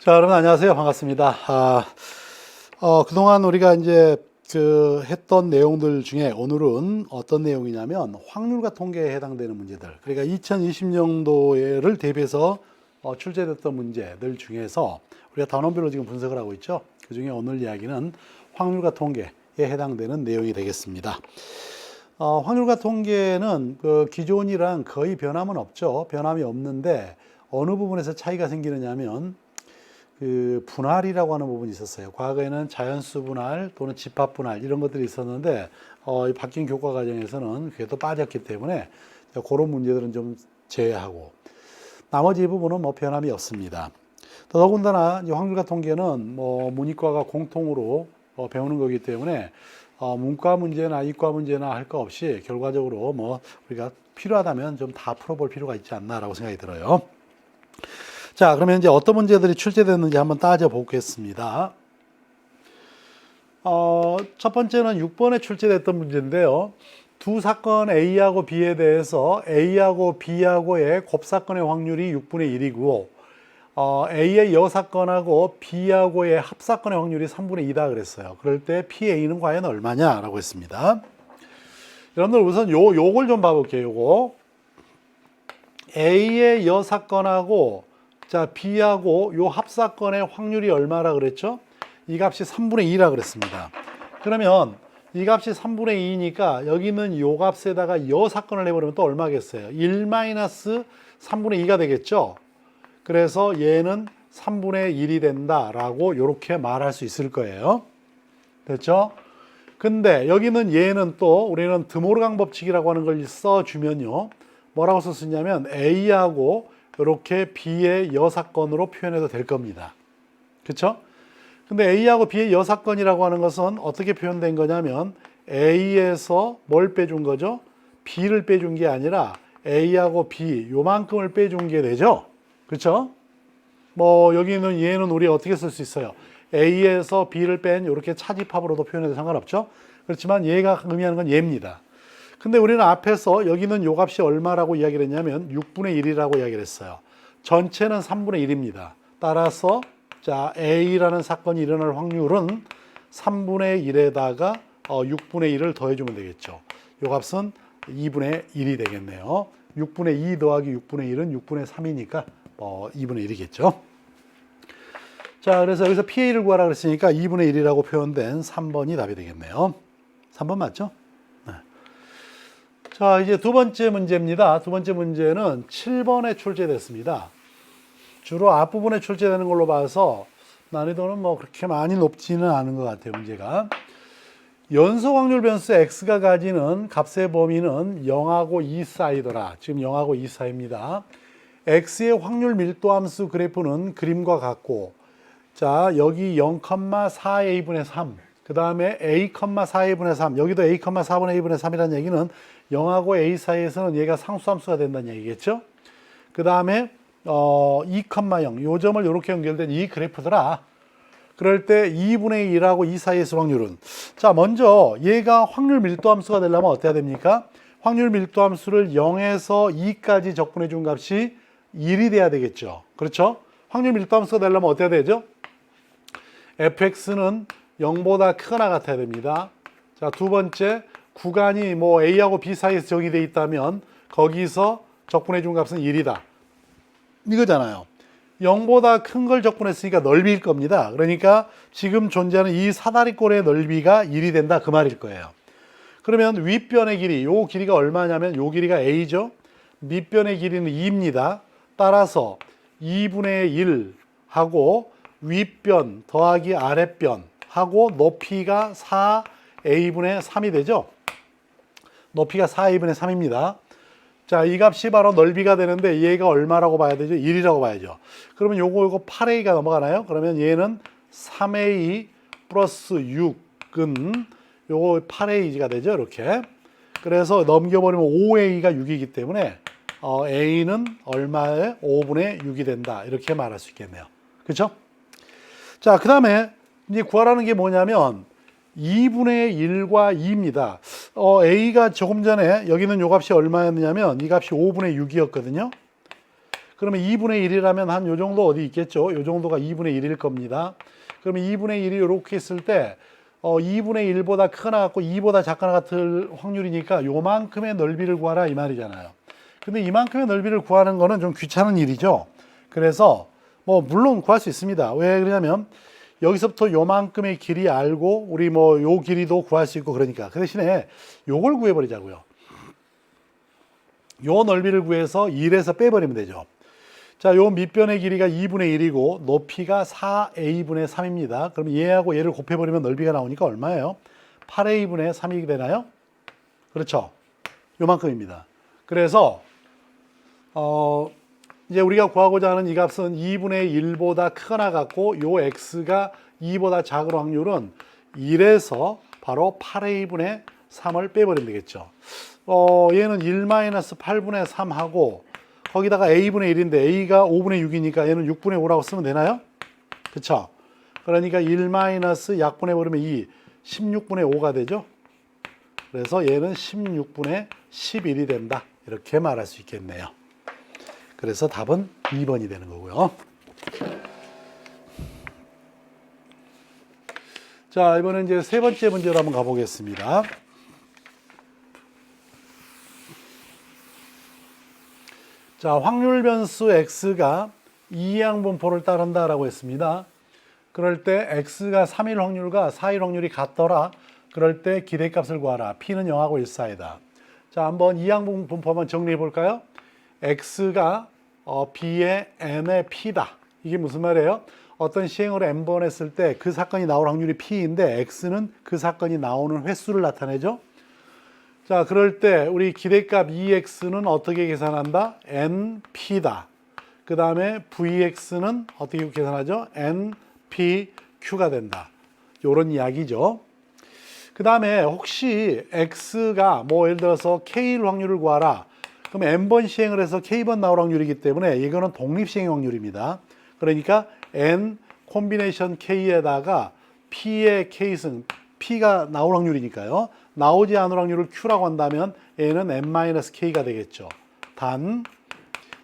자, 여러분 안녕하세요. 반갑습니다. 그동안 우리가 이제 했던 내용들 중에 오늘은 어떤 내용이냐면 확률과 통계에 해당되는 문제들. 그러니까 2020년도를 대비해서 출제됐던 문제들 중에서 우리가 단원별로 지금 분석을 하고 있죠. 그 중에 오늘 이야기는 확률과 통계에 해당되는 내용이 되겠습니다. 확률과 통계는 기존이랑 거의 변함은 없죠. 변함이 없는데 어느 부분에서 차이가 생기느냐 하면 분할이라고 하는 부분이 있었어요. 과거에는 자연수 분할 또는 집합 분할 이런 것들이 있었는데 이 바뀐 교과 과정에서는 그게 또 빠졌기 때문에 그런 문제들은 좀 제외하고 나머지 부분은 뭐 변함이 없습니다. 더군다나 확률과 통계는 뭐 문이과가 공통으로 배우는 거기 때문에 문과 문제나 이과 문제나 할 거 없이 결과적으로 뭐 우리가 필요하다면 좀 다 풀어볼 필요가 있지 않나라고 생각이 들어요. 자, 그러면 이제 어떤 문제들이 출제됐는지 한번 따져보겠습니다. 첫 번째는 6번에 출제됐던 문제인데요. 두 사건 A하고 B에 대해서 A하고 B하고의 곱사건의 확률이 6분의 1이고 A의 여사건하고 B하고의 합사건의 확률이 3분의 2다 그랬어요. 그럴 때 PA는 과연 얼마냐라고 했습니다. 여러분들 우선 요걸 좀 봐볼게요. 요거 A의 여사건하고 B하고 요 합사건의 확률이 얼마라 그랬죠? 이 값이 3분의 2라 그랬습니다. 그러면 이 값이 3분의 2니까 여기는 요 값에다가 여사건을 해버리면 또 얼마겠어요? 1-3분의 2가 되겠죠? 그래서 얘는 3분의 1이 된다라고 이렇게 말할 수 있을 거예요. 됐죠? 근데 여기는 얘는 또 우리는 드모르강 법칙이라고 하는 걸 써주면요. 뭐라고 썼냐면 A하고 이렇게 B의 여사건으로 표현해도 될 겁니다. 그렇죠? 근데 A하고 B의 여사건이라고 하는 것은 어떻게 표현된 거냐면 A에서 뭘 빼준 거죠? B를 빼준 게 아니라 A하고 B 요만큼을 빼준 게 되죠? 그렇죠? 뭐 여기는 얘는 우리 어떻게 쓸 수 있어요? A에서 B를 뺀 이렇게 차집합으로도 표현해도 상관없죠? 그렇지만 얘가 의미하는 건 얘입니다. 근데 우리는 앞에서 여기는 요 값이 얼마라고 이야기를 했냐면 6분의 1이라고 이야기를 했어요. 전체는 3분의 1입니다. 따라서 A라는 사건이 일어날 확률은 3분의 1에다가 6분의 1을 더해주면 되겠죠. 요 값은 2분의 1이 되겠네요. 6분의 2 더하기 6분의 1은 6분의 3이니까 2분의 1이겠죠. 자, 그래서 여기서 PA를 구하라 그랬으니까 2분의 1이라고 표현된 3번이 답이 되겠네요. 3번 맞죠? 자, 이제 두 번째 문제입니다. 두 번째 문제는 7번에 출제됐습니다. 주로 앞부분에 출제되는 걸로 봐서 난이도는 뭐 그렇게 많이 높지는 않은 것 같아요, 문제가. 연속 확률 변수 x가 가지는 값의 범위는 0하고 2 사이더라. 지금 0하고 2 사이입니다. x의 확률 밀도 함수 그래프는 그림과 같고, 자, 여기 0,4a분의 3. 그 다음에 a,4a분의 3. 여기도 a,4분의 a분의 3이라는 얘기는 0하고 a 사이에서는 얘가 상수함수가 된다는 얘기겠죠. 그 다음에 2,0. 요 점을 이렇게 연결된 이 그래프더라. 그럴 때 2분의 1하고 2 사이에서 확률은, 자, 먼저 얘가 확률 밀도 함수가 되려면 어때야 됩니까? 확률 밀도 함수를 0에서 2까지 적분해 준 값이 1이 돼야 되겠죠. 그렇죠? 확률 밀도 함수가 되려면 어때야 되죠? fx는 0보다 크거나 같아야 됩니다. 자, 두 번째, 구간이 뭐 A하고 B 사이에서 정의되어 있다면 거기서 적분해 준 값은 1이다. 이거잖아요. 0보다 큰 걸 적분했으니까 넓이일 겁니다. 그러니까 지금 존재하는 이 사다리꼴의 넓이가 1이 된다 그 말일 거예요. 그러면 윗변의 길이, 요 길이가 얼마냐면 요 길이가 A죠. 밑변의 길이는 2입니다. 따라서 2분의 1 하고 윗변 더하기 아랫변 하고 높이가 4a분의 3이 되죠. 높이가 4a분의 3입니다. 자, 이 값이 바로 넓이가 되는데 얘가 얼마라고 봐야 되죠? 1이라고 봐야죠. 그러면 요거 8a가 넘어가나요? 그러면 얘는 3a 플러스 6은 요거 8a가 되죠. 이렇게. 그래서 넘겨버리면 5a가 6이기 때문에 a는 얼마에 5분의 6이 된다. 이렇게 말할 수 있겠네요. 그렇죠? 자, 그 다음에 이제 구하라는 게 뭐냐면 2분의 1과 2입니다. A가 조금 전에 여기는 요 값이 얼마였냐면 이 값이 5분의 6이었거든요. 그러면 2분의 1이라면 한 요 정도 어디 있겠죠? 요 정도가 2분의 1일 겁니다. 그러면 2분의 1이 이렇게 있을 때 2분의 1보다 크거나 같고 2보다 작거나 같을 확률이니까 요만큼의 넓이를 구하라 이 말이잖아요. 근데 이만큼의 넓이를 구하는 거는 좀 귀찮은 일이죠. 그래서 뭐 물론 구할 수 있습니다. 왜 그러냐면 여기서부터 요만큼의 길이 알고 우리 뭐 요 길이도 구할 수 있고 그러니까 그 대신에 요걸 구해버리자고요. 요 넓이를 구해서 1에서 빼버리면 되죠. 자, 요 밑변의 길이가 2분의 1이고 높이가 4a분의 3입니다. 그럼 얘하고 얘를 곱해버리면 넓이가 나오니까 얼마예요? 8a분의 3이 되나요? 그렇죠. 요만큼입니다. 그래서 이제 우리가 구하고자 하는 이 값은 2분의 1보다 크거나 같고 요 x가 2보다 작을 확률은 1에서 바로 8a분의 3을 빼버리면 되겠죠. 얘는 1-8분의 3하고 거기다가 a분의 1인데 a가 5분의 6이니까 얘는 6분의 5라고 쓰면 되나요? 그쵸? 그러니까 1 약분해 버리면 2, 16분의 5가 되죠. 그래서 얘는 16분의 11이 된다. 이렇게 말할 수 있겠네요. 그래서 답은 2번이 되는 거고요. 자, 이번엔 이제 세 번째 문제로 한번 가보겠습니다. 자, 확률 변수 x가 이항 분포를 따른다라고 했습니다. 그럴 때 x가 3일 확률과 4일 확률이 같더라. 그럴 때 기대값을 구하라. p는 0하고 1 사이다. 자, 한번 이항 분포 한번 정리해 볼까요? x가 b의 n의 p다. 이게 무슨 말이에요? 어떤 시행으로 n번 했을 때 그 사건이 나올 확률이 p인데 x는 그 사건이 나오는 횟수를 나타내죠. 자, 그럴 때 우리 기대값 EX는 어떻게 계산한다? NP다. 그 다음에 VX는 어떻게 계산하죠? NPQ가 된다. 요런 이야기죠. 그 다음에 혹시 X가 뭐 예를 들어서 K일 확률을 구하라. 그럼 N번 시행을 해서 K번 나올 확률이기 때문에 이거는 독립시행 확률입니다. 그러니까 N 콤비네이션 K에다가 P의 K승, P가 나올 확률이니까요. 나오지 않을 확률을 Q라고 한다면 N은 N-K가 되겠죠. 단,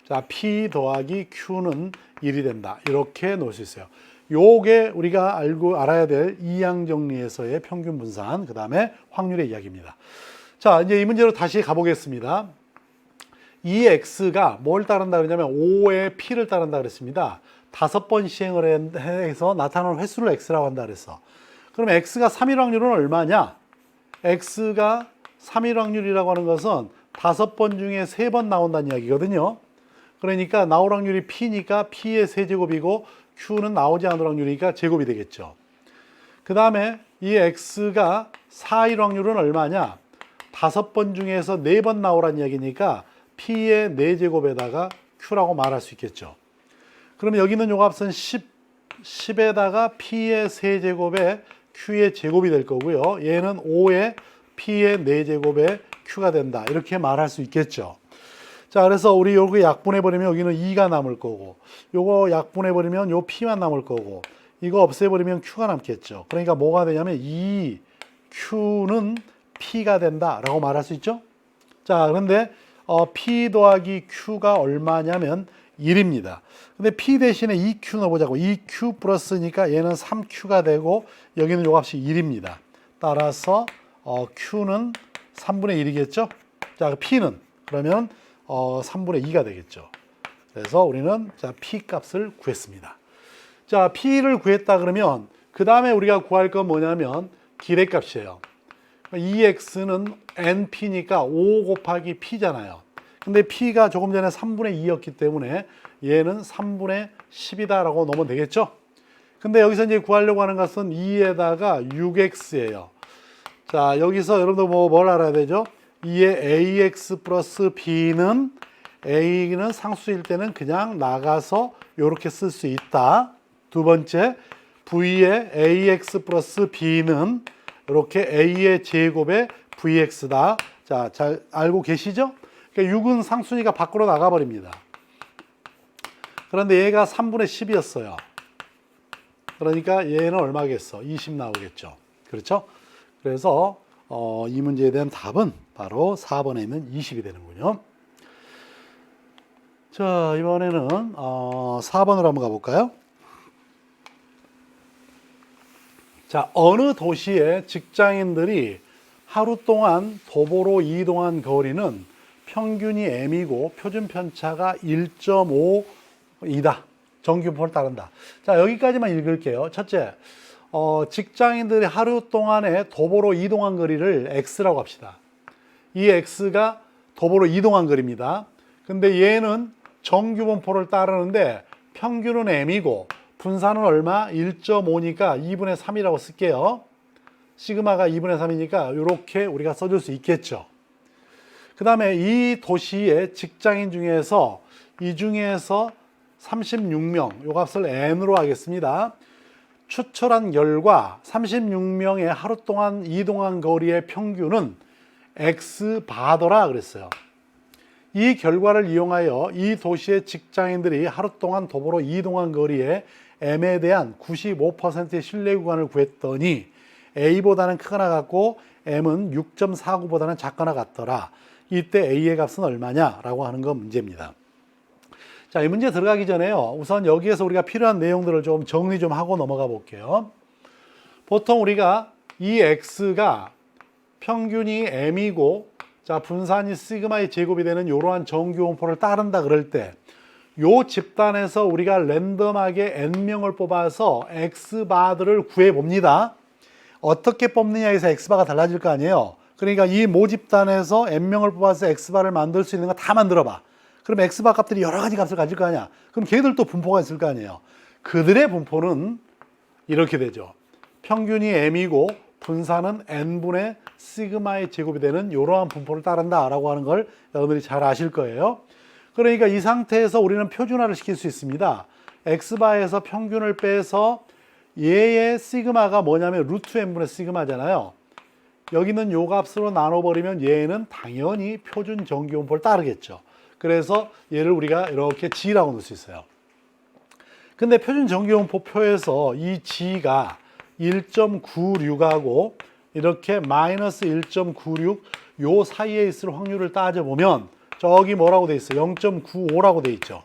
자, P 더하기 Q는 1이 된다. 이렇게 놓을 수 있어요. 요게 우리가 알아야 될 이항 정리에서의 평균 분산, 그 다음에 확률의 이야기입니다. 자, 이제 이 문제로 다시 가보겠습니다. 이 X가 뭘 따른다 그러냐면 5의 P를 따른다 그랬습니다. 5번 시행을 해서 나타나는 횟수를 X라고 한다 그랬어. 그럼 X가 3일 확률은 얼마냐? X가 3일 확률이라고 하는 것은 5번 중에 3번 나온다는 이야기거든요. 그러니까 나올 확률이 P니까 P의 세제곱이고 Q는 나오지 않을 확률이니까 제곱이 되겠죠. 그 다음에 이 X가 4일 확률은 얼마냐? 5번 중에서 4번 나오라는 이야기니까 P의 4제곱에다가 Q라고 말할 수 있겠죠. 그러면 여기는 요 값은 10에다가 P의 세제곱에 Q의 제곱이 될 거고요. 얘는 5에 P의 4제곱에 Q가 된다. 이렇게 말할 수 있겠죠. 자, 그래서 우리 요거 약분해버리면 여기는 2가 남을 거고, 요거 약분해버리면 요 P만 남을 거고, 이거 없애버리면 Q가 남겠죠. 그러니까 뭐가 되냐면 2Q는 P가 된다. 라고 말할 수 있죠. 자, 그런데 P 더하기 Q가 얼마냐면 1입니다. 근데 P 대신에 2Q 넣어보자고. 2Q 플러스니까 얘는 3Q가 되고 여기는 요 값이 1입니다. 따라서 Q는 3분의 1이겠죠? 자, P는 그러면 3분의 2가 되겠죠. 그래서 우리는 자, P 값을 구했습니다. 자, P를 구했다 그러면 그 다음에 우리가 구할 건 뭐냐면 기대값이에요. EX는 NP니까 5 곱하기 P잖아요. 근데 P가 조금 전에 3분의 2였기 때문에 얘는 3분의 10이다 라고 넣으면 되겠죠. 근데 여기서 이제 구하려고 하는 것은 2에다가 6X예요. 자, 여기서 여러분들 뭘 알아야 되죠? 2의 AX 플러스 B는 A는 상수일 때는 그냥 나가서 이렇게 쓸 수 있다. 두 번째, V의 AX 플러스 B는 이렇게 A의 제곱에 VX다. 자, 잘 알고 계시죠? 그러니까 6은 상수니까 밖으로 나가버립니다. 그런데 얘가 3분의 10이었어요. 그러니까 얘는 얼마겠어? 20 나오겠죠. 그렇죠? 그래서 이 문제에 대한 답은 바로 4번에 있는 20이 되는군요. 자, 이번에는 4번으로 한번 가볼까요? 자, 어느 도시의 직장인들이 하루 동안 도보로 이동한 거리는 평균이 m이고 표준 편차가 1.5이다. 정규분포를 따른다. 자, 여기까지만 읽을게요. 첫째, 직장인들이 하루 동안에 도보로 이동한 거리를 x라고 합시다. 이 x가 도보로 이동한 거리입니다. 근데 얘는 정규분포를 따르는데 평균은 m이고 분산은 얼마? 1.5니까 2분의 3이라고 쓸게요. 시그마가 2분의 3이니까 이렇게 우리가 써줄 수 있겠죠. 그 다음에 이 도시의 직장인 중에서 이 중에서 36명, 요 값을 n으로 하겠습니다. 추출한 결과 36명의 하루 동안 이동한 거리의 평균은 x바더라 그랬어요. 이 결과를 이용하여 이 도시의 직장인들이 하루 동안 도보로 이동한 거리의 m에 대한 95%의 신뢰 구간을 구했더니 a보다는 크거나 같고 m은 6.49보다는 작거나 같더라. 이때 a의 값은 얼마냐라고 하는 건 문제입니다. 자, 이 문제 들어가기 전에요. 우선 여기에서 우리가 필요한 내용들을 좀 정리 좀 하고 넘어가 볼게요. 보통 우리가 이 x가 평균이 m이고 자, 분산이 시그마의 제곱이 되는 이러한 정규분포를 따른다 그럴 때 요 집단에서 우리가 랜덤하게 n명을 뽑아서 x바들을 구해봅니다. 어떻게 뽑느냐에서 x바가 달라질 거 아니에요. 그러니까 이 모집단에서 n명을 뽑아서 x바를 만들 수 있는 거 다 만들어봐. 그럼 x바 값들이 여러 가지 값을 가질 거 아니야. 그럼 걔들도 분포가 있을 거 아니에요. 그들의 분포는 이렇게 되죠. 평균이 m이고 분산은 n분의 시그마의 제곱이 되는 이러한 분포를 따른다라고 하는 걸 여러분들이 잘 아실 거예요. 그러니까 이 상태에서 우리는 표준화를 시킬 수 있습니다. x바에서 평균을 빼서 얘의 시그마가 뭐냐면 루트 n분의 시그마잖아요. 여기는 요 값으로 나눠버리면 얘는 당연히 표준 정규분포를 따르겠죠. 그래서 얘를 우리가 이렇게 g라고 넣을 수 있어요. 근데 표준 정규분포 표에서 이 g가 1.96하고 이렇게 마이너스 1.96 요 사이에 있을 확률을 따져보면 저기 뭐라고 돼 있어? 0.95라고 돼 있죠.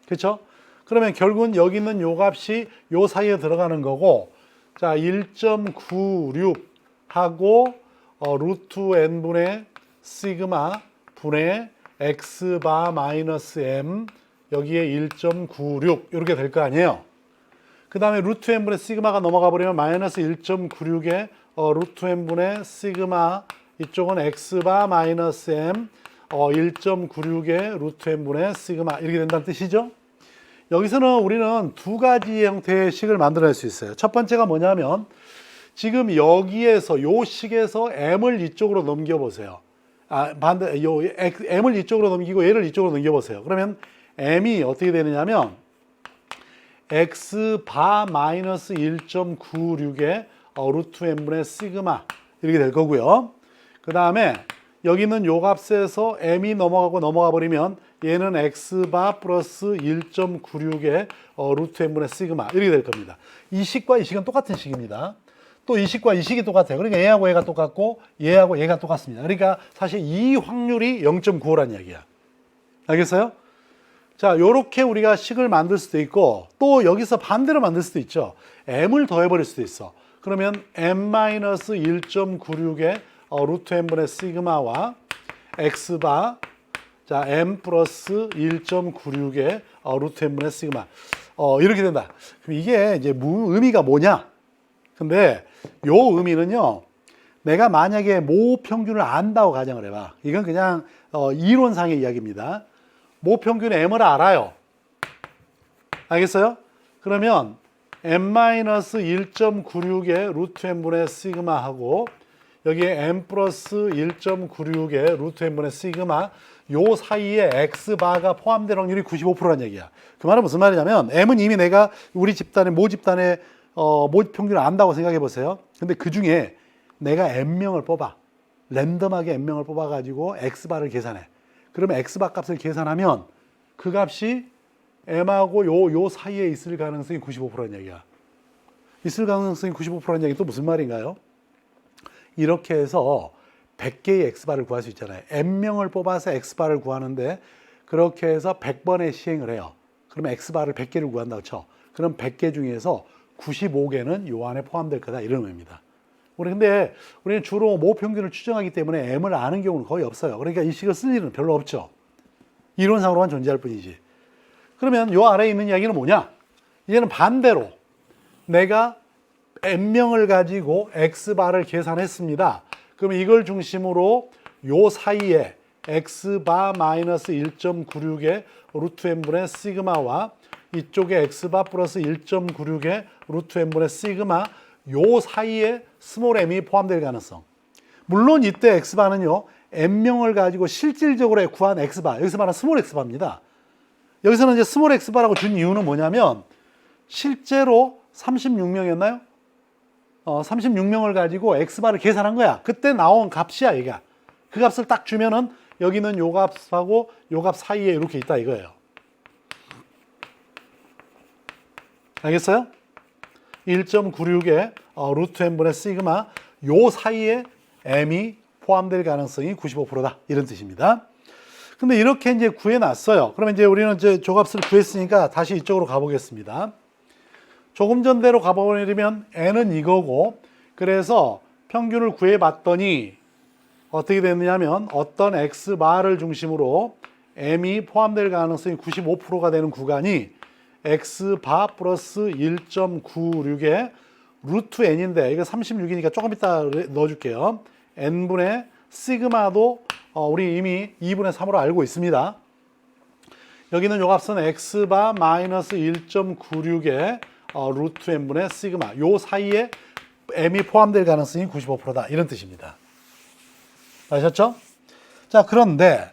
그렇죠? 그러면 결국은 여기 있는 요 값이 요 사이에 들어가는 거고 자 1.96하고 루트 n분의 시그마 분의 x바 마이너스 m 여기에 1.96 이렇게 될 거 아니에요. 그 다음에 루트 n분의 시그마가 넘어가 버리면 마이너스 1.96에 루트 n분의 시그마 이쪽은 x바 마이너스 m 1.96에 루트 n분의 시그마 이렇게 된다는 뜻이죠. 여기서는 우리는 두 가지 형태의 식을 만들어낼 수 있어요. 첫 번째가 뭐냐면 지금 여기에서 요 식에서 m을 이쪽으로 넘겨보세요. m을 이쪽으로 넘기고 얘를 이쪽으로 넘겨보세요. 그러면 m이 어떻게 되느냐면 x바 마이너스 1.96에 루트 n분의 시그마 이렇게 될 거고요. 그 다음에 여기 있는 요 값에서 m이 넘어가 버리면 얘는 x바 플러스 1.96에 루트 n분의 시그마 이렇게 될 겁니다. 이 식과 이 식은 똑같은 식입니다. 또 이 식과 이 식이 똑같아요. 그러니까 얘하고 얘가 똑같고 얘하고 얘가 똑같습니다. 그러니까 사실 이 확률이 0.95라는 이야기야. 알겠어요? 자, 요렇게 우리가 식을 만들 수도 있고 또 여기서 반대로 만들 수도 있죠. m을 더해버릴 수도 있어. 그러면 m-1.96에 루트 n분의 시그마와 x바 자 m 플러스 1.96에 루트 n분의 시그마 이렇게 된다. 그럼 이게 이제 의미가 뭐냐? 근데 요 의미는요. 내가 만약에 모 평균을 안다고 가정을 해봐. 이건 그냥 이론상의 이야기입니다. 모 평균 m을 알아요. 알겠어요? 그러면 m-1.96의 루트 n분의 시그마하고 여기에 m 플러스 1.96의 루트 n분의 시그마 요 사이에 x바가 포함된 확률이 95%라는 얘기야. 그 말은 무슨 말이냐면 m은 이미 내가 우리 집단의 모 집단의 모 평균을 안다고 생각해 보세요. 근데 그 중에 내가 n명을 뽑아. 랜덤하게 n명을 뽑아 가지고 x바를 계산해. 그러면 x바 값을 계산하면 그 값이 m하고 요 사이에 있을 가능성이 95%라는 얘기야. 있을 가능성이 95%라는 얘기 또 무슨 말인가요? 이렇게 해서 100개의 x바를 구할 수 있잖아요. n명을 뽑아서 x바를 구하는데 그렇게 해서 100번의 시행을 해요. 그러면 x바를 100개를 구한다고 쳐. 그럼 100개 중에서 95개는 요 안에 포함될 거다 이런 의미입니다. 근데 우리는 주로 모평균을 추정하기 때문에 m을 아는 경우는 거의 없어요. 그러니까 이 식을 쓸 일은 별로 없죠. 이론상으로만 존재할 뿐이지. 그러면 요 아래에 있는 이야기는 뭐냐? 이제는 반대로 내가 n명을 가지고 x바를 계산했습니다. 그럼 이걸 중심으로 요 사이에 x바 마이너스 1.96의 루트 n분의 시그마와 이쪽에 x바 플러스 1.96의 루트 n분의 시그마 요 사이에 스몰 m이 포함될 가능성. 물론 이때 x바는요 n명을 가지고 실질적으로 구한 x바, 여기서 말하는 스몰 x바입니다. 여기서는 이제 스몰 x바라고 준 이유는 뭐냐면 실제로 36명이었나요? 36명을 가지고 x바를 계산한 거야. 그때 나온 값이야 얘가. 그 값을 딱 주면은 여기는 요 값하고 요 값 사이에 이렇게 있다 이거예요. 알겠어요? 1.96의 루트 n분의 시그마 요 사이에 m이 포함될 가능성이 95%다 이런 뜻입니다. 근데 이렇게 이제 구해놨어요. 그러면 이제 우리는 이제 조값을 구했으니까 다시 이쪽으로 가보겠습니다. 조금 전대로 가버리면 n은 이거고, 그래서 평균을 구해봤더니 어떻게 됐느냐면 어떤 x바를 중심으로 m이 포함될 가능성이 95%가 되는 구간이 x바 플러스 1.96의 루트 n인데, 이거 36이니까 조금 이따 넣어줄게요. n분의 시그마도 우리 이미 2분의 3으로 알고 있습니다. 여기는 요 값은 x바 마이너스 1.96의 루트 n분의 시그마 요 사이에 m이 포함될 가능성이 95%다 이런 뜻입니다. 아셨죠? 자, 그런데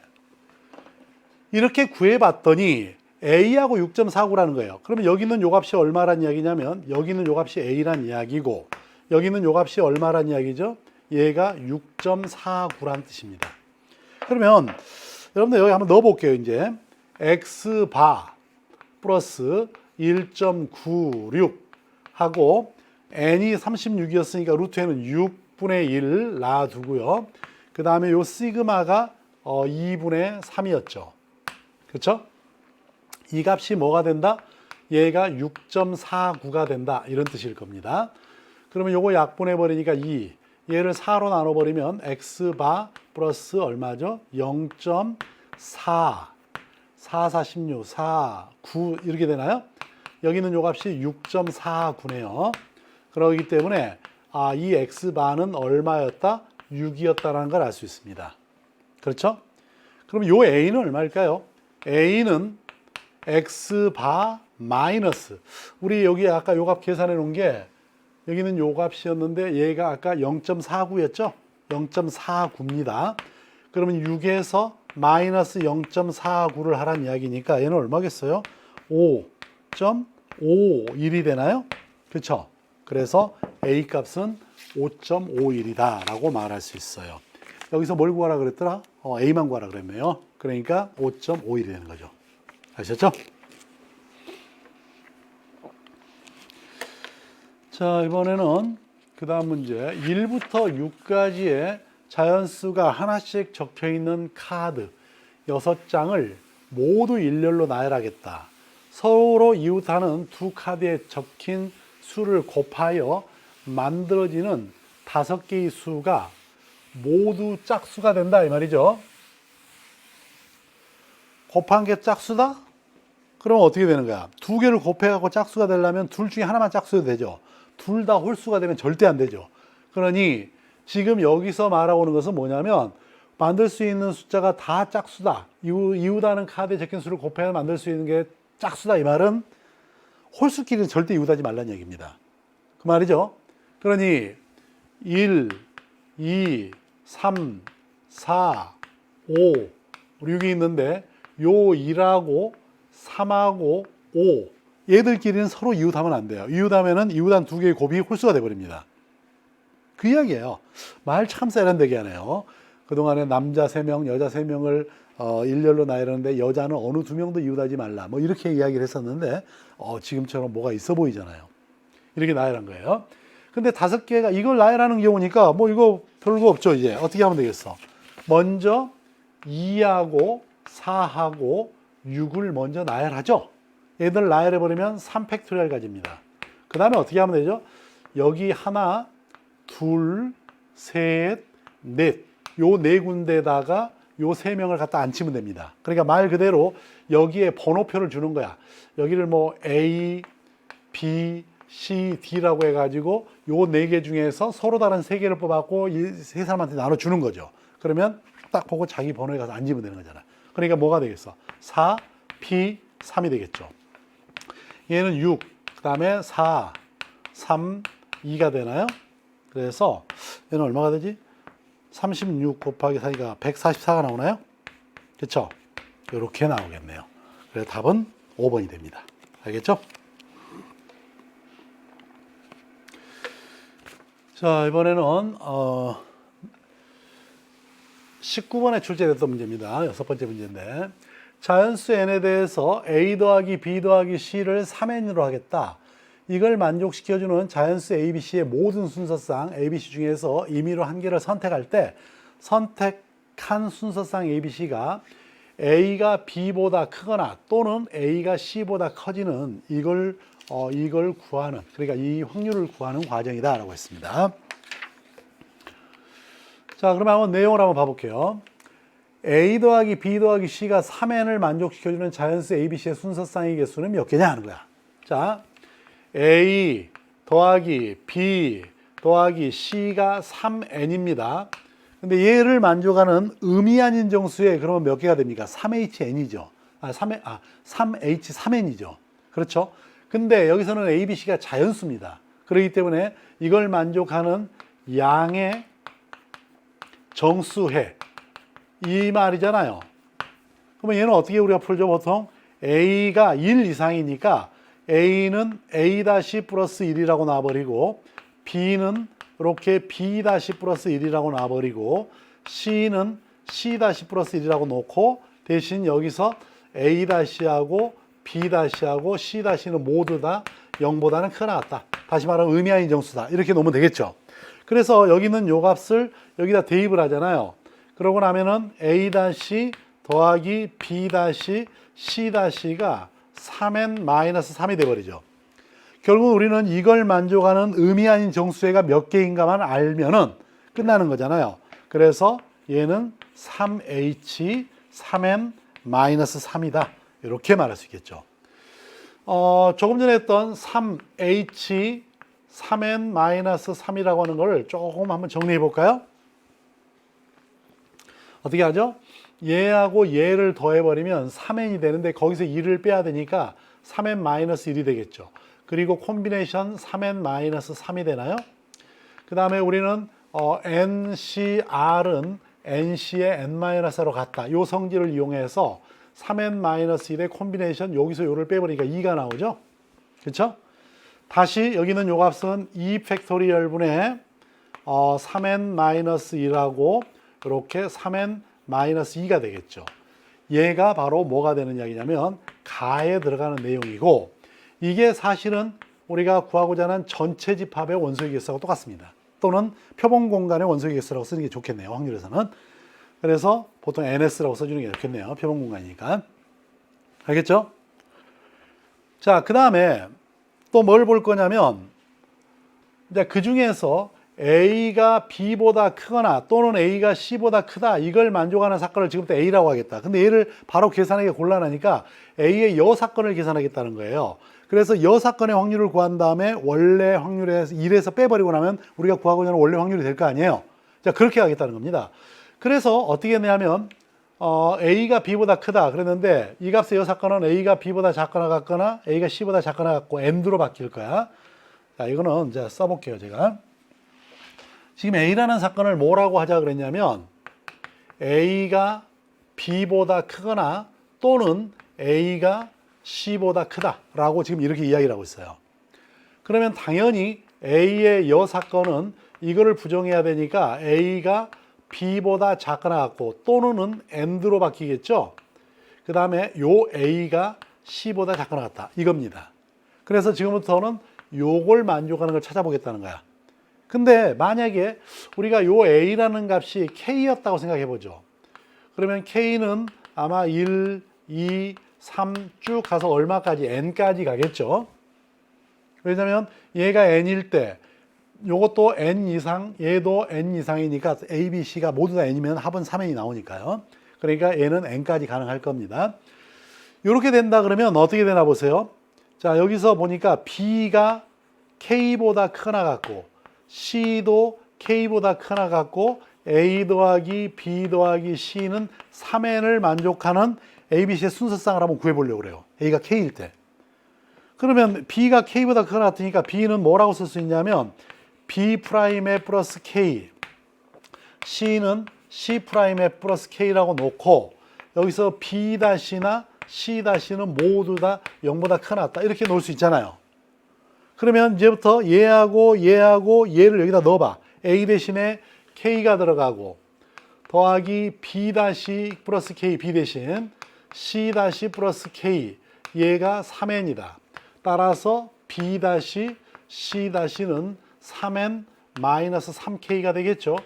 이렇게 구해봤더니 a하고 6.49라는 거예요. 그러면 여기는 요 값이 얼마란 이야기냐면 여기는 요 값이 a란 이야기고 여기는 요 값이 얼마란 이야기죠? 얘가 6.49란 뜻입니다. 그러면 여러분들 여기 한번 넣어볼게요. 이제 x바 플러스 1.96 하고 n이 36이었으니까 루트 n은 6분의 1 놔두고요. 그 다음에 요 시그마가 2분의 3이었죠. 그렇죠? 이 값이 뭐가 된다? 얘가 6.49가 된다 이런 뜻일 겁니다. 그러면 요거 약분해 버리니까 2, 얘를 4로 나눠버리면 x바 플러스 얼마죠? 0.4, 4, 4, 16, 4, 9 이렇게 되나요? 여기는 요 값이 6.49네요. 그렇기 때문에 이 x바는 얼마였다? 6이었다는 걸 알 수 있습니다. 그렇죠? 그럼 요 a는 얼마일까요? a는 x바 마이너스, 우리 여기 아까 요 값 계산해 놓은 게 여기는 요 값이었는데 얘가 아까 0.49였죠? 0.49입니다. 그러면 6에서 마이너스 0.49를 하란 이야기니까 얘는 얼마겠어요? 5.51이 되나요? 그렇죠? 그래서 A 값은 5.51이다 라고 말할 수 있어요. 여기서 뭘 구하라 그랬더라? A만 구하라 그랬네요. 그러니까 5.51이 되는 거죠. 아셨죠? 자, 이번에는 그 다음 문제 1부터 6까지의 자연수가 하나씩 적혀있는 카드 6장을 모두 일렬로 나열하겠다. 서로 이웃하는 두 카드에 적힌 수를 곱하여 만들어지는 5개의 수가 모두 짝수가 된다 이 말이죠. 곱한 게 짝수다? 그럼 어떻게 되는 거야? 두 개를 곱해갖고 짝수가 되려면 둘 중에 하나만 짝수도 되죠. 둘 다 홀수가 되면 절대 안 되죠. 그러니 지금 여기서 말하고는 것은 뭐냐면 만들 수 있는 숫자가 다 짝수다. 이웃하는 카드에 적힌 수를 곱해야 만들 수 있는 게 짝수다. 이 말은 홀수끼리는 절대 이웃하지 말라는 얘기입니다. 그 말이죠. 그러니 1, 2, 3, 4, 5, 6이 있는데 요 2하고 3하고 5 얘들끼리는 서로 이웃하면 안 돼요. 이웃하면은 이웃한 두 개의 곱이 홀수가 돼버립니다. 그 이야기예요. 말 참 세련되게 하네요. 그동안에 남자 3명, 여자 3명을 일렬로 나열하는데 여자는 어느 2명도 이웃하지 말라. 뭐 이렇게 이야기를 했었는데 지금처럼 뭐가 있어 보이잖아요. 이렇게 나열한 거예요. 근데 5개가 이걸 나열하는 경우니까 뭐 이거 별거 없죠. 이제 어떻게 하면 되겠어? 먼저 2하고 4하고 6을 먼저 나열하죠. 얘들 나열해버리면 3팩토리얼까지입니다. 그 다음에 어떻게 하면 되죠? 여기 하나, 둘, 셋, 넷. 요 네 군데다가 요 세 명을 갖다 앉히면 됩니다. 그러니까 말 그대로 여기에 번호표를 주는 거야. 여기를 뭐 A, B, C, D라고 해가지고 요 네 개 중에서 서로 다른 세 개를 뽑았고 이 세 사람한테 나눠주는 거죠. 그러면 딱 보고 자기 번호에 가서 앉으면 되는 거잖아. 그러니까 뭐가 되겠어? 4, P, 3이 되겠죠. 얘는 6, 그 다음에 4, 3, 2가 되나요? 그래서 얘는 얼마가 되지? 36 곱하기 4가 144가 나오나요? 그렇죠? 이렇게 나오겠네요. 그래서 답은 5번이 됩니다. 알겠죠? 자, 이번에는 19번에 출제됐던 문제입니다. 6번째 문제인데 자연수 n에 대해서 a 더하기 b 더하기 c를 3n으로 하겠다. 이걸 만족시켜주는 자연수 ABC의 모든 순서상 ABC 중에서 임의로 한 개를 선택할 때 선택한 순서상 ABC가 A가 B보다 크거나 또는 A가 C보다 커지는 이걸 구하는, 그러니까 이 확률을 구하는 과정이다라고 했습니다. 자, 그러면 한번 내용을 한번 봐볼게요. A 더하기 B 더하기 C가 3n을 만족시켜주는 자연수 ABC의 순서상의 개수는 몇 개냐 하는 거야. 자, A 더하기 B 더하기 C가 3n입니다. 근데 얘를 만족하는 의미 아닌 정수에 그러면 몇 개가 됩니까? 3HN이죠. 3H3n이죠. 그렇죠? 근데 여기서는 A, B, C가 자연수입니다. 그렇기 때문에 이걸 만족하는 양의 정수해. 이 말이잖아요. 그러면 얘는 어떻게 우리가 풀죠? 보통 A가 1 이상이니까 A는 A- 플러스 1이라고 놔버리고 B는 이렇게 B- 플러스 1이라고 놔버리고 C는 C- 플러스 1이라고 놓고 대신 여기서 A-하고 B-하고 C-는 모두 다 0보다는 크게 나왔다. 다시 말하면 의미 아닌 정수다. 이렇게 놓으면 되겠죠. 그래서 여기는 요 값을 여기다 대입을 하잖아요. 그러고 나면은 A- 더하기 B- C-가 3n-3이 돼버리죠. 결국 우리는 이걸 만족하는 의미 아닌 정수해가 몇 개인가만 알면은 끝나는 거잖아요. 그래서 얘는 3h 3n-3이다. 이렇게 말할 수 있겠죠. 조금 전에 했던 3h 3n-3이라고 하는 걸 조금 한번 정리해 볼까요? 어떻게 하죠? 얘하고 얘를 더해버리면 3n이 되는데 거기서 1을 빼야 되니까 3n-1이 되겠죠. 그리고 콤비네이션 3n-3이 되나요? 그 다음에 우리는 NCR은 NC의 n-로 같다. 이 성질을 이용해서 3n-1의 콤비네이션 여기서 요를 빼버리니까 2가 나오죠. 그렇죠? 다시 여기는 요 값은 2팩토리얼분의 3n-2라고 이렇게 3n-2가 되겠죠. 얘가 바로 뭐가 되는 이야기냐면 가에 들어가는 내용이고 이게 사실은 우리가 구하고자 하는 전체 집합의 원소의 개수하고 똑같습니다. 또는 표본 공간의 원소의 개수라고 쓰는 게 좋겠네요. 확률에서는. 그래서 보통 NS라고 써주는 게 좋겠네요. 표본 공간이니까. 알겠죠? 자, 그 다음에 또 뭘 볼 거냐면 이제 그 중에서 A가 B보다 크거나 또는 A가 C보다 크다 이걸 만족하는 사건을 지금부터 A라고 하겠다. 근데 얘를 바로 계산하기가 곤란하니까 A의 여 사건을 계산하겠다는 거예요. 그래서 여 사건의 확률을 구한 다음에 원래 확률에서 1에서 빼버리고 나면 우리가 구하고자 하는 원래 확률이 될 거 아니에요. 자, 그렇게 하겠다는 겁니다. 그래서 어떻게 했냐면 A가 B보다 크다 그랬는데 이 값의 여 사건은 A가 B보다 작거나 같거나 A가 C보다 작거나 같고 n드로 바뀔 거야. 자, 이거는 이제 써볼게요, 제가. 지금 A라는 사건을 뭐라고 하자 그랬냐면 A가 B보다 크거나 또는 A가 C보다 크다라고 지금 이렇게 이야기를 하고 있어요. 그러면 당연히 A의 여 사건은 이거를 부정해야 되니까 A가 B보다 작거나 같고 또는은 n드로 바뀌겠죠. 그 다음에 요 A가 C보다 작거나 같다 이겁니다. 그래서 지금부터는 요걸 만족하는 걸 찾아보겠다는 거야. 근데 만약에 우리가 요 A라는 값이 K였다고 생각해 보죠. 그러면 K는 아마 1, 2, 3 쭉 가서 얼마까지? n까지 가겠죠. 왜냐면 얘가 n일 때 요것도 n 이상, 얘도 n 이상이니까 A, B, C가 모두 다 n이면 합은 3n이 나오니까요. 그러니까 얘는 n까지 가능할 겁니다. 이렇게 된다 그러면 어떻게 되나 보세요. 자, 여기서 보니까 B가 K보다 크나 같고 C도 K보다 크나 같고 A 더하기 B 더하기 C는 3n을 만족하는 ABC의 순서상을 한번 구해보려고 그래요. A가 K일 때. 그러면 B가 K보다 크나 같으니까 B는 뭐라고 쓸 수 있냐면 B'에 플러스 K, C는 C'에 플러스 K라고 놓고 여기서 B-나 C-는 모두 다 0보다 크나다 이렇게 놓을 수 있잖아요. 그러면 이제부터 얘하고 얘를 여기다 넣어봐. A 대신에 K가 들어가고 더하기 B- 플러스 K, B 대신 C- 플러스 K 얘가 3n이다. 따라서 B- C-는 3n 마이너스 3K가 되겠죠.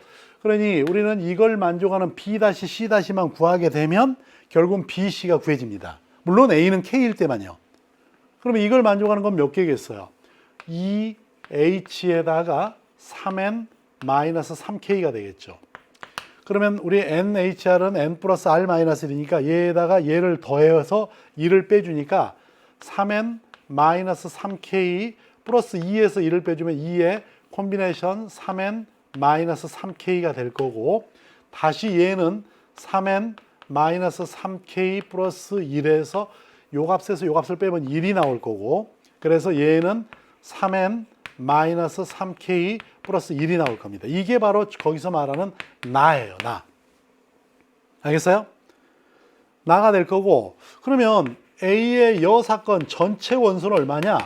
그러니 우리는 이걸 만족하는 B- C-만 구하게 되면 결국은 B, C가 구해집니다. 물론 A는 K일 때만요. 그러면 이걸 만족하는 건 몇 개겠어요? 2H에다가 3n 마이너스 3K가 되겠죠. 그러면 우리 NHR은 N 플러스 R 마이너스 1이니까 얘에다가 얘를 더해서 2를 빼주니까 3n 마이너스 3K 플러스 2에서 1을 빼주면 2의 콤비네이션 3n 마이너스 3K가 될 거고 다시 얘는 3n 마이너스 3K 플러스 1에서 요 값에서 요 값을 빼면 1이 나올 거고 그래서 얘는 3n 마이너스 3K 플러스 1이 나올 겁니다. 이게 바로 거기서 말하는 나예요. 나. 알겠어요? 나가 될 거고 그러면 A의 여 사건 전체 원소는 얼마냐?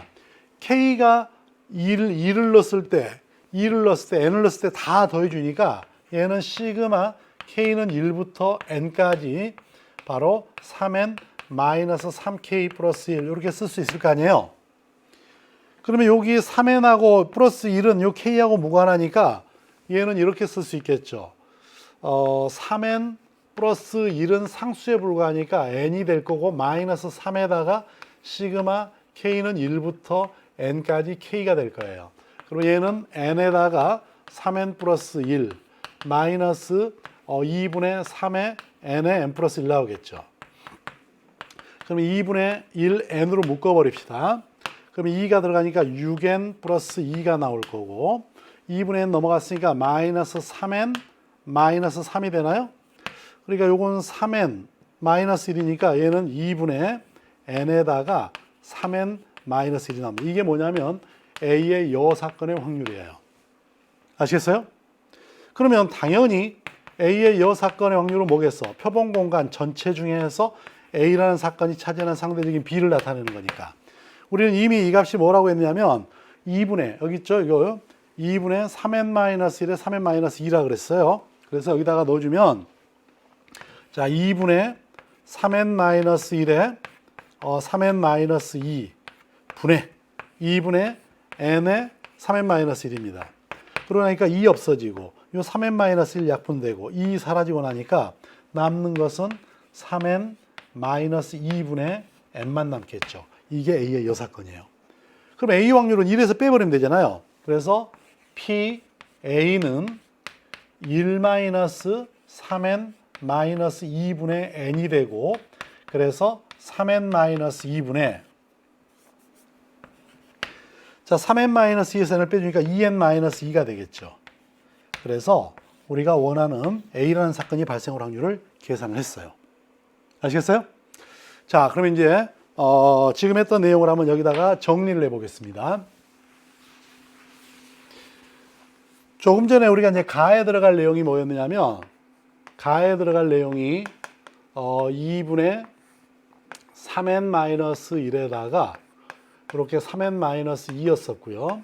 K가 2를 넣었을 때 N을 넣었을 때 다 더해주니까 얘는 시그마 K는 1부터 N까지 바로 3N 마이너스 3K 플러스 1 이렇게 쓸 수 있을 거 아니에요. 그러면 여기 3N하고 플러스 1은 요 K하고 무관하니까 얘는 이렇게 쓸 수 있겠죠. 3N 플러스 1은 상수에 불과하니까 N이 될 거고 마이너스 3에다가 시그마 K는 1부터 N까지 K가 될 거예요. 그리고 얘는 N에다가 3N 플러스 1 마이너스 2분의 3의 N에 N 플러스 1 나오겠죠. 그럼 2분의 1 N으로 묶어버립시다. 그럼 2가 들어가니까 6N 플러스 2가 나올 거고 2분의 N 넘어갔으니까 마이너스 3N 마이너스 3이 되나요? 그러니까 요건 3N 마이너스 1이니까 얘는 2분의 N에다가 3N 마이너스 1이 나옵니다. 이게 뭐냐면 A의 여 사건의 확률이에요. 아시겠어요? 그러면 당연히 A의 여 사건의 확률은 뭐겠어? 표본 공간 전체 중에서 A라는 사건이 차지하는 상대적인 B를 나타내는 거니까. 우리는 이미 이 값이 뭐라고 했냐면 2분의 여기 있죠? 이거 2분의 3n-1에 3n-2라 그랬어요. 그래서 여기다가 넣어주면 자 2분의 3n-1에 3n-2 분의 2분의 n에 3n-1입니다. 그러고 나니까 2 없어지고 요 3n-1 약분되고 2 사라지고 나니까 남는 것은 3n-2분의 n만 남겠죠. 이게 A의 여사건이에요. 그럼 A 확률은 1에서 빼버리면 되잖아요. 그래서 PA는 1-3n-2분의 n이 되고 그래서 3n-2분의 자 3n-2에서 n을 빼주니까 2n-2가 되겠죠. 그래서 우리가 원하는 A라는 사건이 발생할 확률을 계산을 했어요. 아시겠어요? 자, 그럼 이제 지금 했던 내용을 한번 여기다가 정리를 해보겠습니다. 조금 전에 우리가 이제 가에 들어갈 내용이 뭐였느냐면 가에 들어갈 내용이 2분의 3n-1에다가 이렇게 3n-2였었고요.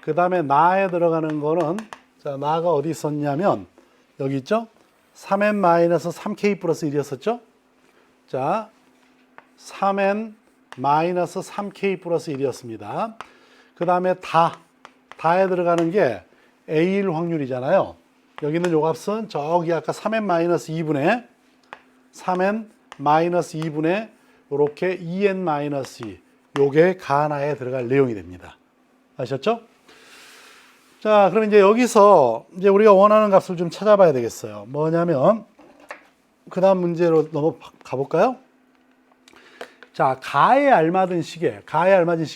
그 다음에 나에 들어가는 거는 자 나가 어디 있었냐면 여기 있죠? 3n-3k 플러스 1이었었죠? 자 3n-3k 플러스 1이었습니다. 그 다음에 다에 들어가는 게 A일 확률이잖아요. 여기는 요 값은 저기 아까 3n-2분의 3n-2분의 이렇게 2n-2 요게 가나에 들어갈 내용이 됩니다. 아셨죠? 자, 그럼 이제 여기서 이제 우리가 원하는 값을 좀 찾아봐야 되겠어요. 뭐냐면 그 다음 문제로 넘어가 볼까요? 자, 가에 알맞은 시계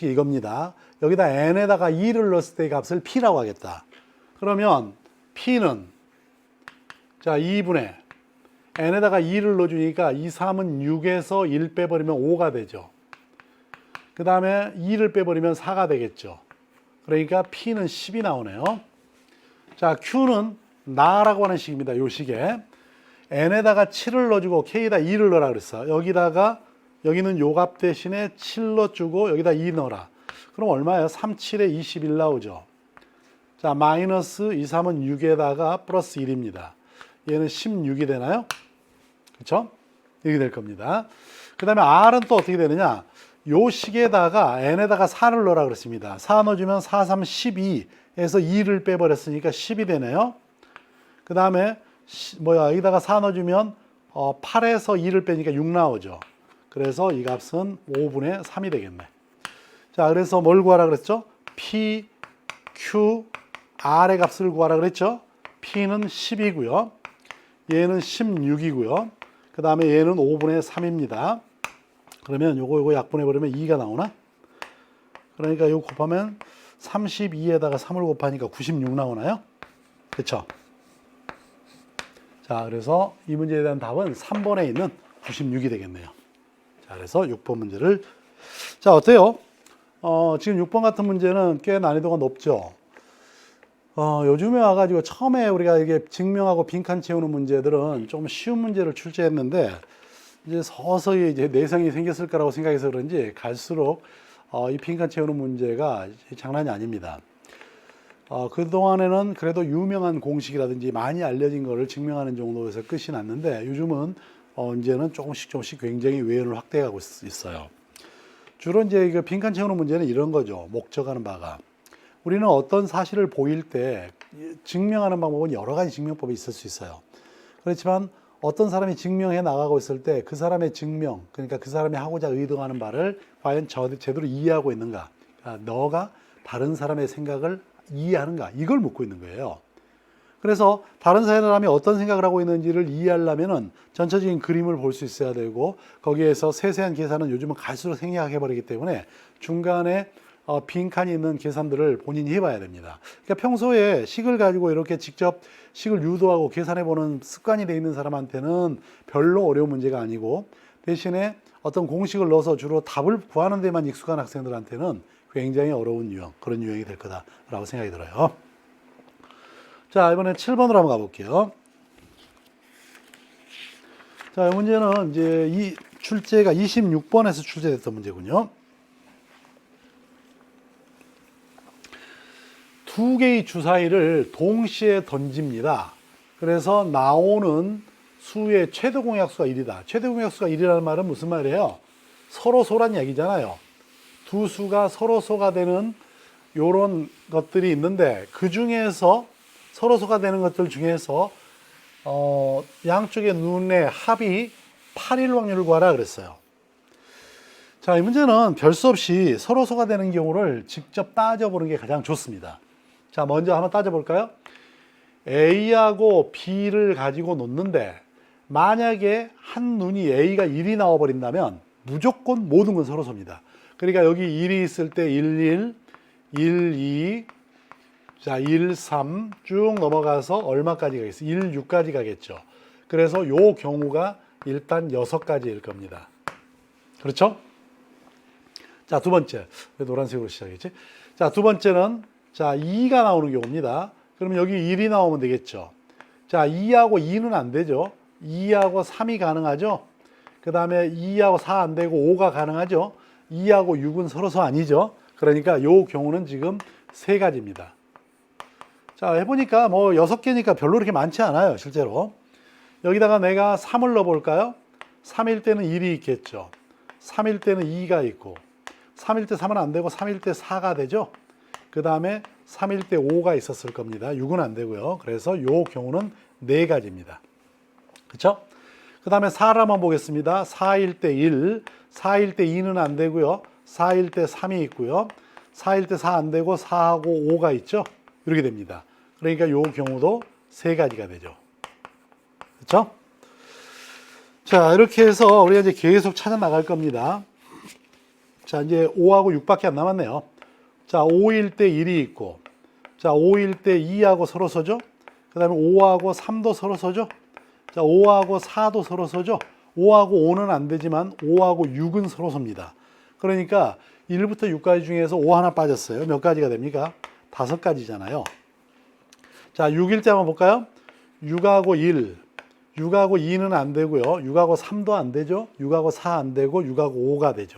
이겁니다. 여기다 n에다가 2를 넣었을 때의 값을 p라고 하겠다. 그러면 p는 자 2분의 n에다가 2를 넣어주니까 2, 3은 6에서 1 빼버리면 5가 되죠. 그 다음에 2를 빼버리면 4가 되겠죠. 그러니까 p는 10이 나오네요. 자, q는 나라고 하는 식입니다. 요 식에 n에다가 7을 넣어주고 k에다 2를 넣으라 그랬어. 여기는 요 값 대신에 7 넣어주고 여기다 2 넣어라. 그럼 얼마예요? 3, 7에 21 나오죠. 자, 마이너스 2, 3은 6에다가 플러스 1입니다. 얘는 16이 되나요? 그렇죠? 이렇게 될 겁니다. 그 다음에 R은 또 어떻게 되느냐? 요 식에다가 n에다가 4를 넣으라 그랬습니다. 4 넣어주면 4, 3, 12에서 2를 빼버렸으니까 10이 되네요. 그 다음에 여기다가 4 넣어주면 8에서 2를 빼니까 6 나오죠. 그래서 이 값은 5분의 3이 되겠네. 자, 그래서 뭘 구하라 그랬죠? P, Q, R의 값을 구하라 그랬죠? P는 10이고요. 얘는 16이고요. 그 다음에 얘는 5분의 3입니다. 그러면 요거 약분해버리면 2가 나오나? 그러니까 요거 곱하면 32에다가 3을 곱하니까 96 나오나요? 그쵸? 자, 그래서 이 문제에 대한 답은 3번에 있는 96이 되겠네요. 자, 그래서 6번 문제를. 자, 어때요? 지금 6번 같은 문제는 꽤 난이도가 높죠? 요즘에 와가지고 처음에 우리가 이게 증명하고 빈칸 채우는 문제들은 좀 쉬운 문제를 출제했는데, 이제 서서히 이제 내성이 생겼을 거라고 생각해서 그런지 갈수록 이 빈칸 채우는 문제가 장난이 아닙니다. 그동안에는 그래도 유명한 공식이라든지 많이 알려진 거를 증명하는 정도에서 끝이 났는데, 요즘은 이제는 조금씩 굉장히 외연을 확대하고 있어요. 주로 이제 그 빈칸 채우는 문제는 이런 거죠. 목적하는 바가. 우리는 어떤 사실을 보일 때 증명하는 방법은 여러 가지 증명법이 있을 수 있어요. 그렇지만 어떤 사람이 증명해 나가고 있을 때 그 사람의 증명, 그러니까 그 사람이 하고자 의도하는 바를 과연 제대로 이해하고 있는가, 그러니까 너가 다른 사람의 생각을 이해하는가, 이걸 묻고 있는 거예요. 그래서 다른 사람이 어떤 생각을 하고 있는지를 이해하려면은 전체적인 그림을 볼 수 있어야 되고, 거기에서 세세한 계산은 요즘은 갈수록 생략해 버리기 때문에 중간에 빈칸이 있는 계산들을 본인이 해봐야 됩니다. 그러니까 평소에 식을 가지고 이렇게 직접 식을 유도하고 계산해보는 습관이 돼 있는 사람한테는 별로 어려운 문제가 아니고, 대신에 어떤 공식을 넣어서 주로 답을 구하는 데만 익숙한 학생들한테는 굉장히 어려운 그런 유형이 될 거다라고 생각이 들어요. 자, 이번엔 7번으로 한번 가볼게요. 자, 이 문제는 이제 이 출제가 26번에서 출제됐던 문제군요. 두 개의 주사위를 동시에 던집니다. 그래서 나오는 수의 최대 공약수가 1이다. 최대 공약수가 1이라는 말은 무슨 말이에요? 서로 소란 얘기잖아요. 두 수가 서로 소가 되는 요런 것들이 있는데, 그 중에서 서로 소가 되는 것들 중에서 양쪽의 눈의 합이 8일 확률을 구하라 그랬어요. 자, 이 문제는 별 수 없이 서로 소가 되는 경우를 직접 따져보는 게 가장 좋습니다. 자, 먼저 한번 따져볼까요? A하고 B를 가지고 놓는데, 만약에 한 눈이 A가 1이 나와버린다면 무조건 모든 건 서로 소입니다. 그러니까 여기 1이 있을 때 1, 2, 자, 1, 3 쭉 넘어가서 얼마까지 가겠어요? 1, 6까지 가겠죠. 그래서 요 경우가 일단 6가지일 겁니다. 그렇죠? 자, 두 번째. 왜 노란색으로 시작했지? 자, 두 번째는 자, 2가 나오는 경우입니다. 그러면 여기 1이 나오면 되겠죠. 자, 2하고 2는 안 되죠. 2하고 3이 가능하죠. 그 다음에 2하고 4 안 되고 5가 가능하죠. 2하고 6은 서로서 아니죠. 그러니까 이 경우는 지금 3가지입니다. 자, 해보니까 뭐 6개니까 별로 그렇게 많지 않아요, 실제로. 여기다가 내가 3을 넣어볼까요? 3일 때는 1이 있겠죠. 3일 때는 2가 있고, 3일 때 3은 안 되고 3일 때 4가 되죠. 그 다음에 3일 때 5가 있었을 겁니다. 6은 안 되고요. 그래서 이 경우는 4가지입니다. 그렇죠? 그 다음에 4를 한번 보겠습니다. 4일 때 1, 4일 때 2는 안 되고요. 4일 때 3이 있고요. 4일 때 4 안 되고 4하고 5가 있죠. 이렇게 됩니다. 그러니까 요 경우도 세 가지가 되죠. 그렇죠? 자, 이렇게 해서 우리가 이제 계속 찾아 나갈 겁니다. 자, 이제 5하고 6밖에 안 남았네요. 자, 5일 때 1이 있고, 자, 5일 때 2하고 서로 서죠. 그 다음에 5하고 3도 서로 서죠. 자, 5하고 4도 서로 서죠. 5하고 5는 안 되지만 5하고 6은 서로 섭니다. 그러니까 1부터 6까지 중에서 5 하나 빠졌어요. 몇 가지가 됩니까? 5가지잖아요. 자, 6일 때 한번 볼까요? 6하고 1, 6하고 2는 안 되고요. 6하고 3도 안 되죠. 6하고 4 안 되고 6하고 5가 되죠.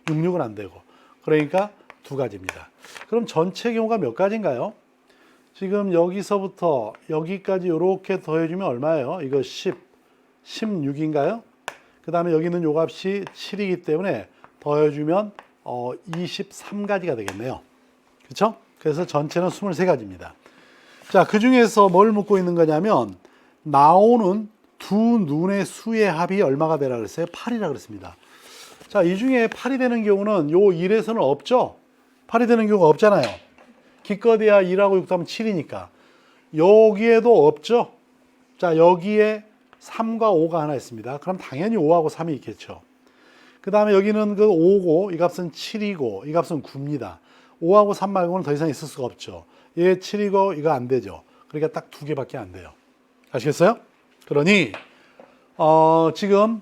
6, 6은 안 되고. 그러니까 두 가지입니다. 그럼 전체 경우가 몇 가지인가요? 지금 여기서부터 여기까지 이렇게 더해주면 얼마예요? 이거 10, 16인가요? 그 다음에 여기는 요 값이 7이기 때문에 더해주면 23가지가 되겠네요. 그렇죠? 그래서 전체는 23가지입니다. 자, 그 중에서 뭘 묻고 있는 거냐면 나오는 두 눈의 수의 합이 얼마가 되라 그랬어요? 8이라 그랬습니다. 자, 이 중에 8이 되는 경우는 요 1에서는 없죠? 8이 되는 경우가 없잖아요. 기껏해야 1하고 6 하면 7이니까. 여기에도 없죠? 자, 여기에 3과 5가 하나 있습니다. 그럼 당연히 5하고 3이 있겠죠. 그 다음에 여기는 그 5고, 이 값은 7이고, 이 값은 9입니다. 5하고 3 말고는 더 이상 있을 수가 없죠. 얘 7이고, 이거 안 되죠. 그러니까 딱 두 개밖에 안 돼요. 아시겠어요? 그러니, 지금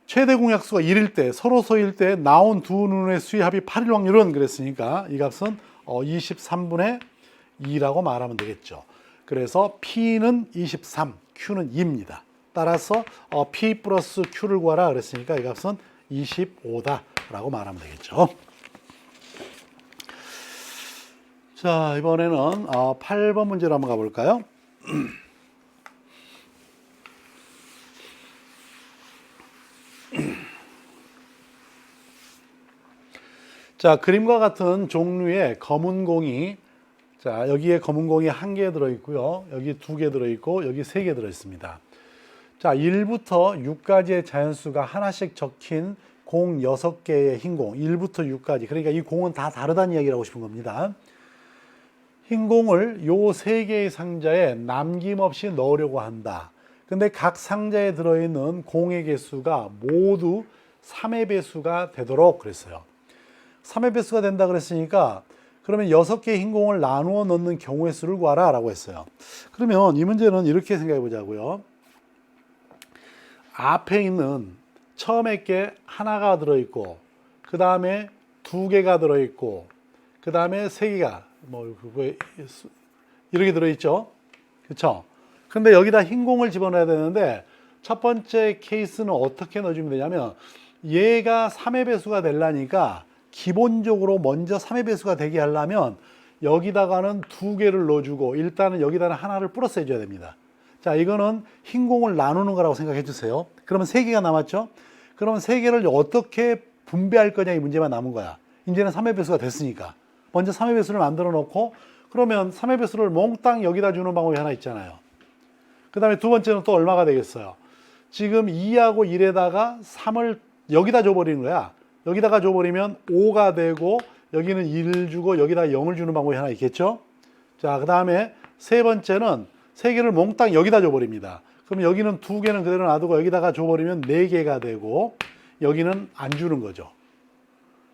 최대 공약수가 1일 때, 서로서일 때 나온 두 눈의 수의 합이 8일 확률은 그랬으니까 이 값은 23분의 2라고 말하면 되겠죠. 그래서 P는 23, Q는 2입니다. 따라서 P 플러스 Q를 구하라 그랬으니까 이 값은 25다라고 말하면 되겠죠. 자, 이번에는 8번 문제로 한번 가볼까요? 자, 그림과 같은 종류의 검은 공이, 자, 여기에 검은 공이 1개 들어있고요. 여기 2개 들어있고, 여기 3개 들어있습니다. 자, 1부터 6까지의 자연수가 하나씩 적힌 공 6개의 흰 공, 1부터 6까지. 그러니까 이 공은 다 다르다는 이야기를 하고 싶은 겁니다. 흰 공을 요 3개의 상자에 남김없이 넣으려고 한다. 근데 각 상자에 들어있는 공의 개수가 모두 3의 배수가 되도록 그랬어요. 3의 배수가 된다 그랬으니까 그러면 6개의 흰 공을 나누어 넣는 경우의 수를 구하라 라고 했어요. 그러면 이 문제는 이렇게 생각해 보자고요. 앞에 있는 처음에 게 하나가 들어있고, 그 다음에 2개가 들어있고, 그 다음에 3개가 이렇게 들어있죠. 그렇죠? 근데 여기다 흰 공을 집어넣어야 되는데 첫 번째 케이스는 어떻게 넣어주면 되냐면 얘가 3의 배수가 되려니까 기본적으로 먼저 3의 배수가 되게 하려면 여기다가는 2개를 넣어주고 일단은 여기다는 하나를 플러스 해줘야 됩니다. 자, 이거는 흰 공을 나누는 거라고 생각해 주세요. 그러면 3개가 남았죠? 그러면 3개를 어떻게 분배할 거냐 이 문제만 남은 거야. 이제는 3의 배수가 됐으니까. 먼저 3의 배수를 만들어 놓고 그러면 3의 배수를 몽땅 여기다 주는 방법이 하나 있잖아요. 그 다음에 두 번째는 또 얼마가 되겠어요? 지금 2하고 1에다가 3을 여기다 줘버리는 거야. 여기다가 줘버리면 5가 되고 여기는 1을 주고 여기다 0을 주는 방법이 하나 있겠죠? 자, 그 다음에 세 번째는 3개를 몽땅 여기다 줘버립니다. 그럼 여기는 2개는 그대로 놔두고 여기다가 줘버리면 4개가 되고 여기는 안 주는 거죠.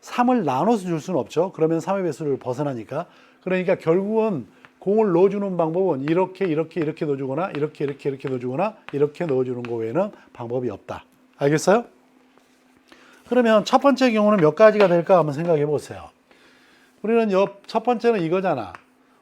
3을 나눠서 줄 수는 없죠. 그러면 3의 배수를 벗어나니까. 그러니까 결국은 공을 넣어주는 방법은 이렇게 넣어주거나 이렇게 넣어주거나 이렇게 넣어주는 거 외에는 방법이 없다. 알겠어요? 그러면 첫 번째 경우는 몇 가지가 될까 한번 생각해 보세요. 우리는 첫 번째는 이거잖아.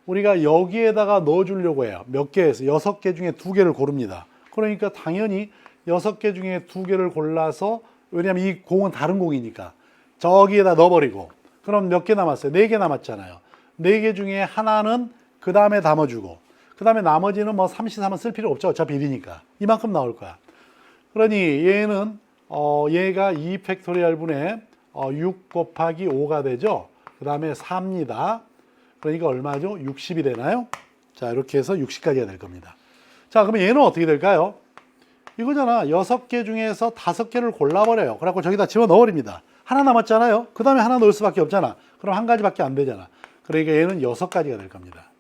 우리가 여기에다가 넣어주려고 해요. 몇 개에서 6개 중에 2개를 고릅니다. 그러니까 당연히 6개 중에 2개를 골라서 왜냐하면 이 공은 다른 공이니까 저기에다 넣어버리고 그럼 몇 개 남았어요? 4개 남았잖아요. 4개 중에 하나는 그 다음에 담아주고 그 다음에 나머지는 뭐 3C3은 쓸 필요 없죠. 어차피 1이니까 이만큼 나올 거야. 그러니 얘는 얘가 2팩토리얼 분의 6 곱하기 5가 되죠. 그 다음에 4입니다. 그러니까 얼마죠? 60이 되나요? 자, 이렇게 해서 60까지가 될 겁니다. 자, 그러면 얘는 어떻게 될까요? 이거잖아. 6개 중에서 5개를 골라버려요. 그래갖고 저기다 집어넣어버립니다. 하나 남았잖아요. 그 다음에 하나 넣을 수밖에 없잖아. 그럼 한 가지밖에 안 되잖아. 그러니까 얘는 6가지가 될 겁니다.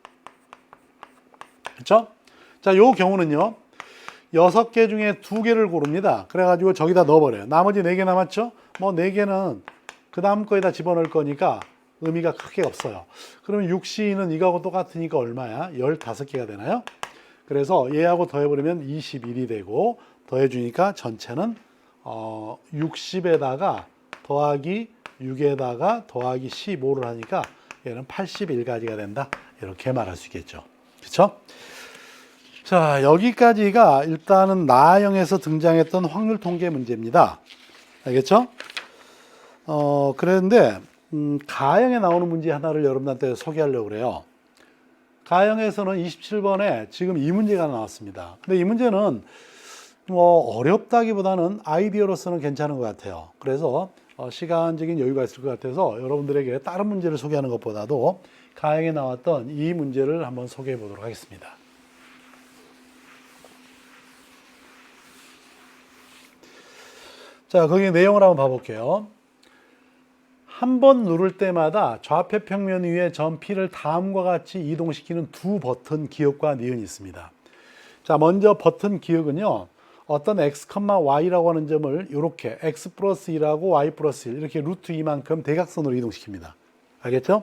그렇죠? 자, 요 경우는요. 6개 중에 2개를 고릅니다. 그래가지고 저기다 넣어버려요. 나머지 4개 남았죠? 뭐 4개는 그 다음 거에다 집어넣을 거니까 의미가 크게 없어요. 그러면 6C는 이거하고 똑같으니까 얼마야? 15개가 되나요? 그래서 얘하고 더해버리면 21이 되고 더해주니까 전체는 60에다가 더하기 6에다가 더하기 15를 하니까 얘는 81가지가 된다. 이렇게 말할 수 있겠죠. 그렇죠? 자, 여기까지가 일단은 나형에서 등장했던 확률 통계 문제입니다. 알겠죠? 그런데 가형에 나오는 문제 하나를 여러분한테 소개하려고 그래요. 가형에서는 27번에 지금 이 문제가 나왔습니다. 근데 이 문제는 뭐 어렵다기보다는 아이디어로서는 괜찮은 것 같아요. 그래서 시간적인 여유가 있을 것 같아서 여러분들에게 다른 문제를 소개하는 것보다도 가형에 나왔던 이 문제를 한번 소개해 보도록 하겠습니다. 자, 거기 내용을 한번 봐볼게요. 한 번 누를 때마다 좌표 평면 위에 점 P를 다음과 같이 이동시키는 두 버튼 기억과 니은이 있습니다. 자, 먼저 버튼 기억은요. 어떤 x, y라고 하는 점을 이렇게 x 플러스 1하고 y 플러스 1 이렇게 루트 2만큼 대각선으로 이동시킵니다. 알겠죠?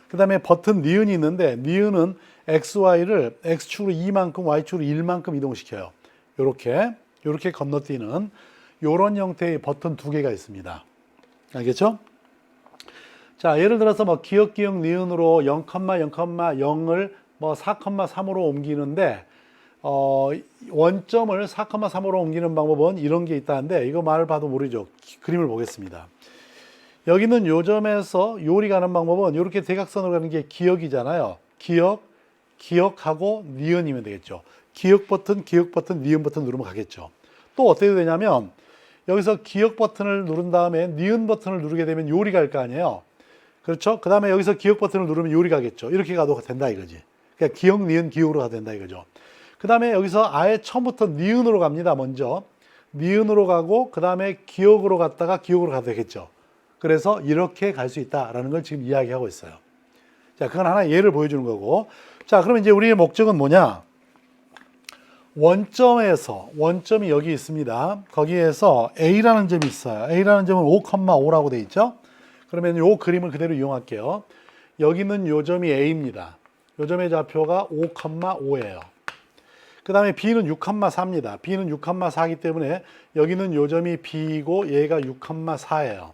그 다음에 버튼 니은이 있는데 니은은 x, y를 x축으로 2만큼, y축으로 1만큼 이동시켜요. 이렇게 건너뛰는 이런 형태의 버튼 2개가 있습니다. 알겠죠? 자, 예를 들어서 뭐 기억 니은으로 0,0,0을 뭐 4,3으로 옮기는데 원점을 4,3으로 옮기는 방법은 이런 게 있다는데 이거 말을 봐도 모르죠. 그림을 보겠습니다. 여기는 요 점에서 요리 가는 방법은 이렇게 대각선으로 가는 게 기억이잖아요. 기억하고 니은이면 되겠죠. 기억 버튼, 니은 버튼 누르면 가겠죠. 또 어떻게 되냐면 여기서 기억 버튼을 누른 다음에 니은 버튼을 누르게 되면 요리 갈 거 아니에요. 그렇죠? 그 다음에 여기서 기억 버튼을 누르면 요리 가겠죠. 이렇게 가도 된다 이거지. 그러니까 기억, 니은, 기억으로 가도 된다 이거죠. 그 다음에 여기서 아예 처음부터 니은으로 갑니다. 먼저 니은으로 가고 그 다음에 기억으로 갔다가 기억으로 가도 되겠죠. 그래서 이렇게 갈 수 있다라는 걸 지금 이야기하고 있어요. 자, 그건 하나 예를 보여주는 거고. 자, 그러면 이제 우리의 목적은 뭐냐? 원점이 여기 있습니다. 거기에서 A라는 점이 있어요. A라는 점은 5,5라고 돼 있죠. 그러면 이 그림을 그대로 이용할게요. 여기는 요 점이 A입니다. 요 점의 좌표가 5,5예요. 그 다음에 B는 6,4입니다. B는 6,4이기 때문에 여기는 요 점이 B이고 얘가 6,4예요.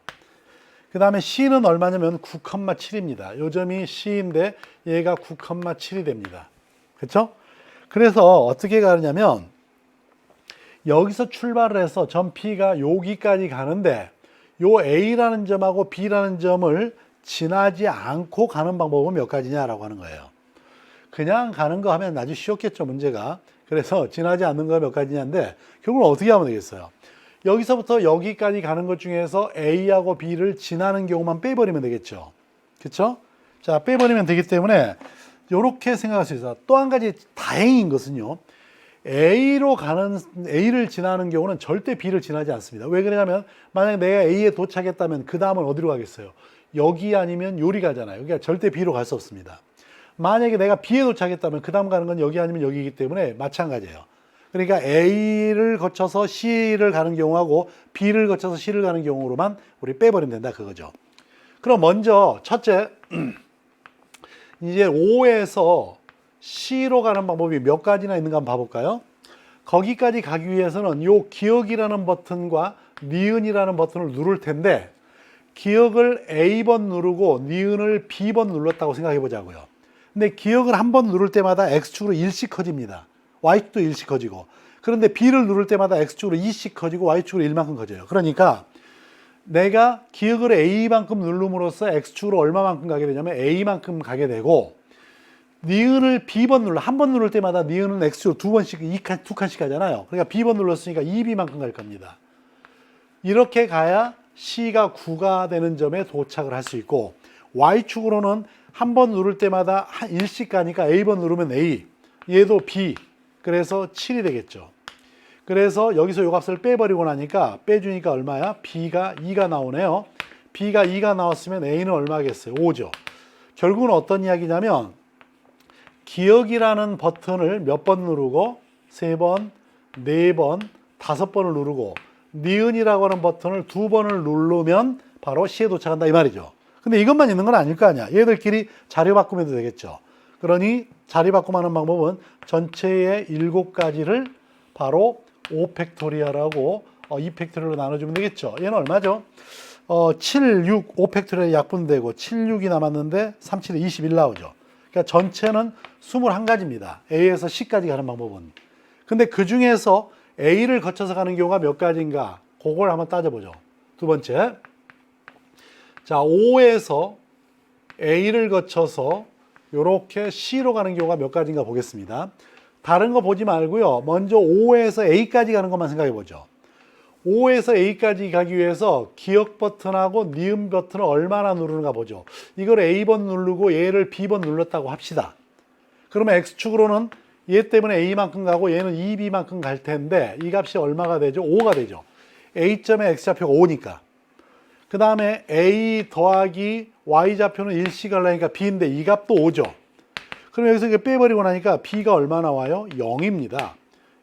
그 다음에 C는 얼마냐면 9,7입니다. 요 점이 C인데 얘가 9,7이 됩니다. 그렇죠? 그래서 어떻게 가느냐면 여기서 출발을 해서 점 P가 여기까지 가는데 요 A라는 점하고 B라는 점을 지나지 않고 가는 방법은 몇 가지냐라고 하는 거예요. 그냥 가는 거 하면 아주 쉬웠겠죠, 문제가. 그래서 지나지 않는 거 몇 가지냐인데 결국은 어떻게 하면 되겠어요? 여기서부터 여기까지 가는 것 중에서 A하고 B를 지나는 경우만 빼버리면 되겠죠. 그렇죠? 자, 빼버리면 되기 때문에 이렇게 생각할 수 있어요. 또 한 가지 다행인 것은요. A를 지나는 경우는 절대 B를 지나지 않습니다. 왜 그러냐면 만약에 내가 A에 도착했다면 그 다음은 어디로 가겠어요? 여기 아니면 요리 가잖아요. 그러니까 절대 B로 갈 수 없습니다. 만약에 내가 B에 도착했다면 그 다음 가는 건 여기 아니면 여기이기 때문에 마찬가지예요. 그러니까 A를 거쳐서 C를 가는 경우하고 B를 거쳐서 C를 가는 경우로만 우리 빼버리면 된다 그거죠. 그럼 먼저 첫째 이제 O에서 C로 가는 방법이 몇 가지나 있는가 한번 봐볼까요? 거기까지 가기 위해서는 요 기억이라는 버튼과 니은이라는 버튼을 누를 텐데 기억을 A번 누르고 니은을 B번 눌렀다고 생각해 보자고요. 근데 기억을 한 번 누를 때마다 X축으로 1씩 커집니다. Y축도 1씩 커지고. 그런데 B를 누를 때마다 X축으로 2씩 커지고 Y축으로 1만큼 커져요. 그러니까 내가 기억을 A만큼 누름으로써 X축으로 얼마만큼 가게 되냐면 A만큼 가게 되고 니은을 B번 한 번 누를 때마다 니은은 X축으로 두 번씩, 두 칸씩 가잖아요. 그러니까 B번 눌렀으니까 2B만큼 갈 겁니다. 이렇게 가야 C가 9가 되는 점에 도착을 할 수 있고 Y축으로는 한 번 누를 때마다 1씩 가니까 A번 누르면 A, 얘도 B, 그래서 7이 되겠죠. 그래서 여기서 요 값을 빼버리고 나니까 빼주니까 얼마야? B가 2가 나오네요. B가 2가 나왔으면 A는 얼마겠어요? 5죠. 결국은 어떤 이야기냐면 기억이라는 버튼을 몇 번 누르고 3번, 4번, 5번을 누르고 니은이라고 하는 버튼을 2번을 누르면 바로 C에 도착한다 이 말이죠. 근데 이것만 있는 건 아닐 거 아니야. 얘들끼리 자리 바꾸면 되겠죠. 그러니 자리 바꿈하는 방법은 전체의 7가지를 바로 5팩토리얼하고 2팩토리얼로 나눠주면 되겠죠. 얘는 얼마죠? 7, 6, 5팩토리얼이 약분되고 7, 6이 남았는데 3, 7에 21 나오죠. 그러니까 전체는 21가지입니다. A에서 C까지 가는 방법은. 근데 그 중에서 A를 거쳐서 가는 경우가 몇 가지인가? 그걸 한번 따져보죠. 두 번째. 자, 5에서 A를 거쳐서 이렇게 C로 가는 경우가 몇 가지인가 보겠습니다. 다른 거 보지 말고요. 먼저 5에서 A까지 가는 것만 생각해 보죠. 5에서 A까지 가기 위해서 기억 버튼하고 니은 버튼을 얼마나 누르는가 보죠. 이걸 A번 누르고 얘를 B번 눌렀다고 합시다. 그러면 X축으로는 얘 때문에 A만큼 가고 얘는 2B만큼 갈 텐데 이 값이 얼마가 되죠? 5가 되죠. A점의 X좌표가 5니까. 그 다음에 A 더하기 Y좌표는 1씩 가려니까 B인데 이 값도 5죠. 그럼 여기서 이게 빼버리고 나니까 B가 얼마 나와요? 0입니다.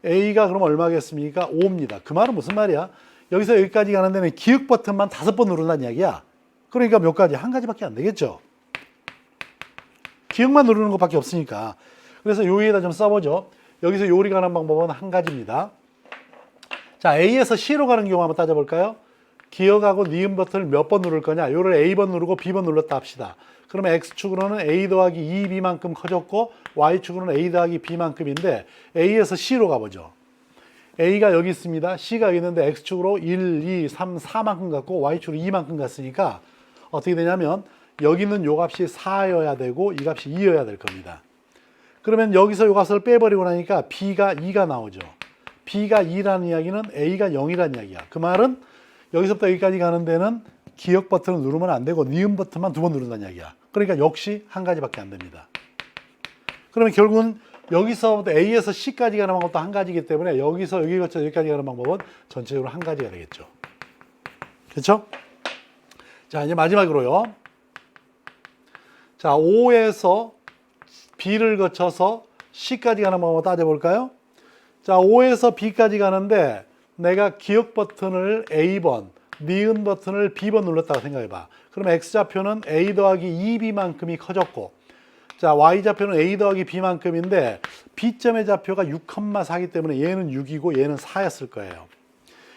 A가 그럼 얼마겠습니까? 5입니다. 그 말은 무슨 말이야? 여기서 여기까지 가는 데는 기억 버튼만 5번 누른다는 이야기야. 그러니까 몇 가지? 한 가지밖에 안 되겠죠. 기억만 누르는 것밖에 없으니까. 그래서 요 위에다 좀 써보죠. 여기서 요리 가는 방법은 한 가지입니다. 자, A에서 C로 가는 경우 한번 따져볼까요? 기억하고 니은 버튼을 몇 번 누를 거냐? 요를 A번 누르고 B번 눌렀다 합시다. 그러면 X축으로는 A 더하기 2B만큼 커졌고 Y축으로는 A 더하기 B만큼인데 A에서 C로 가보죠. A가 여기 있습니다. C가 여기 있는데 X축으로 1, 2, 3, 4만큼 갔고 Y축으로 2만큼 갔으니까 어떻게 되냐면 여기는 요 값이 4여야 되고 이 값이 2여야 될 겁니다. 그러면 여기서 요 값을 빼버리고 나니까 B가 2가 나오죠. B가 2라는 이야기는 A가 0이라는 이야기야. 그 말은 여기서부터 여기까지 가는 데는 기억 버튼을 누르면 안 되고 니은 버튼만 2번 누른다는 이야기야. 그러니까 역시 한 가지밖에 안 됩니다. 그러면 결국은 여기서부터 A에서 C까지 가는 방법도 한 가지이기 때문에 여기서 여기 거쳐 여기까지 가는 방법은 전체적으로 한 가지가 되겠죠. 그렇죠? 자, 이제 마지막으로요. 자, 5에서 B를 거쳐서 C까지 가는 방법을 따져볼까요? 자, 5에서 B까지 가는데 내가 기억 버튼을 A번, 니은 버튼을 B번 눌렀다고 생각해봐. 그럼 X좌표는 A 더하기 2B만큼이 커졌고, 자, Y좌표는 A 더하기 B만큼인데 B점의 좌표가 6,4이기 때문에 얘는 6이고 얘는 4였을 거예요.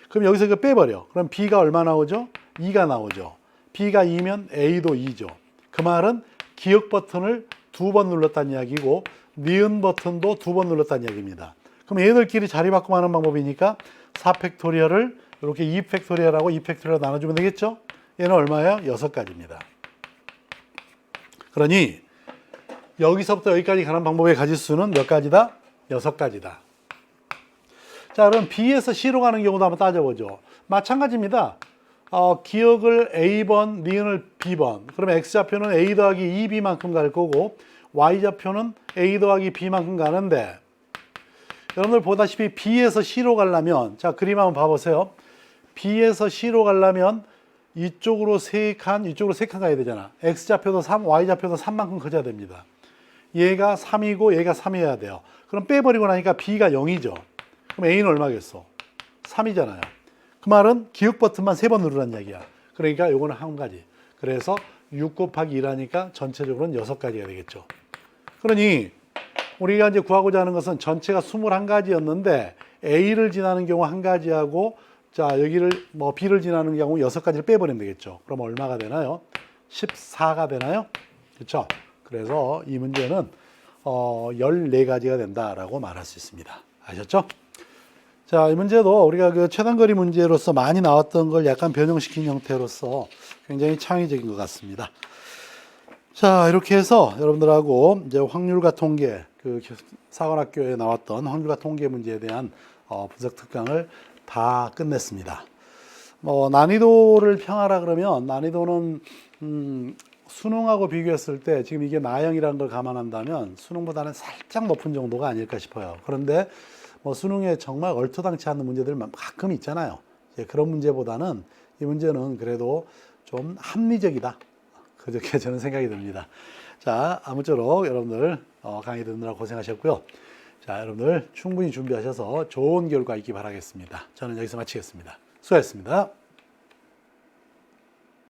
그럼 여기서 이거 빼버려. 그럼 B가 얼마 나오죠? 2가 나오죠. B가 2면 A도 2죠. 그 말은 기억 버튼을 2번 눌렀다는 이야기고 니은 버튼도 2번 눌렀다는 이야기입니다. 그럼 얘들끼리 자리 바꿈하는 방법이니까 4팩토리얼을 이렇게 2팩토리얼하고 2팩토리얼 나눠주면 되겠죠? 얘는 얼마예요? 6가지입니다. 그러니 여기서부터 여기까지 가는 방법의 가지수는 몇 가지다? 6가지다. 자, 그럼 B에서 C로 가는 경우도 한번 따져보죠. 마찬가지입니다. 기억을 A번, 니은을 B번. 그러면 X좌표는 A 더하기 2B만큼 갈 거고 Y좌표는 A 더하기 B만큼 가는데 여러분들 보다시피 B에서 C로 가려면 자, 그림 한번 봐보세요. B에서 C로 가려면 이쪽으로 3칸, 이쪽으로 3칸 가야 되잖아. X좌표도 3, Y좌표도 3만큼 커져야 됩니다. 얘가 3이고 얘가 3이어야 돼요. 그럼 빼버리고 나니까 B가 0이죠. 그럼 A는 얼마겠어? 3이잖아요. 그 말은 기억 버튼만 3번 누르라는 이야기야. 그러니까 요거는 한 가지. 그래서 6 곱하기 2라니까 전체적으로는 6가지가 되겠죠. 그러니 우리가 이제 구하고자 하는 것은 전체가 21가지였는데 A를 지나는 경우 한 가지하고 자, 여기를 뭐 B를 지나는 경우 6가지를 빼버리면 되겠죠. 그럼 얼마가 되나요? 14가 되나요? 그렇죠? 그래서 이 문제는 14가지가 된다라고 말할 수 있습니다. 아셨죠? 자, 이 문제도 우리가 그 최단거리 문제로서 많이 나왔던 걸 약간 변형시킨 형태로서 굉장히 창의적인 것 같습니다. 자, 이렇게 해서 여러분들하고 이제 확률과 통계, 그 사관학교에 나왔던 확률과 통계 문제에 대한 분석 특강을 다 끝냈습니다. 난이도를 평하라 그러면 난이도는 수능하고 비교했을 때 지금 이게 나형이라는 걸 감안한다면 수능보다는 살짝 높은 정도가 아닐까 싶어요. 그런데 뭐 수능에 정말 얼토당치 않는 문제들 가끔 있잖아요. 이제 그런 문제보다는 이 문제는 그래도 좀 합리적이다. 그렇게 저는 생각이 듭니다. 자, 아무쪼록 여러분들 강의 듣느라 고생하셨고요. 자, 여러분들 충분히 준비하셔서 좋은 결과 있기 바라겠습니다. 저는 여기서 마치겠습니다. 수고하셨습니다.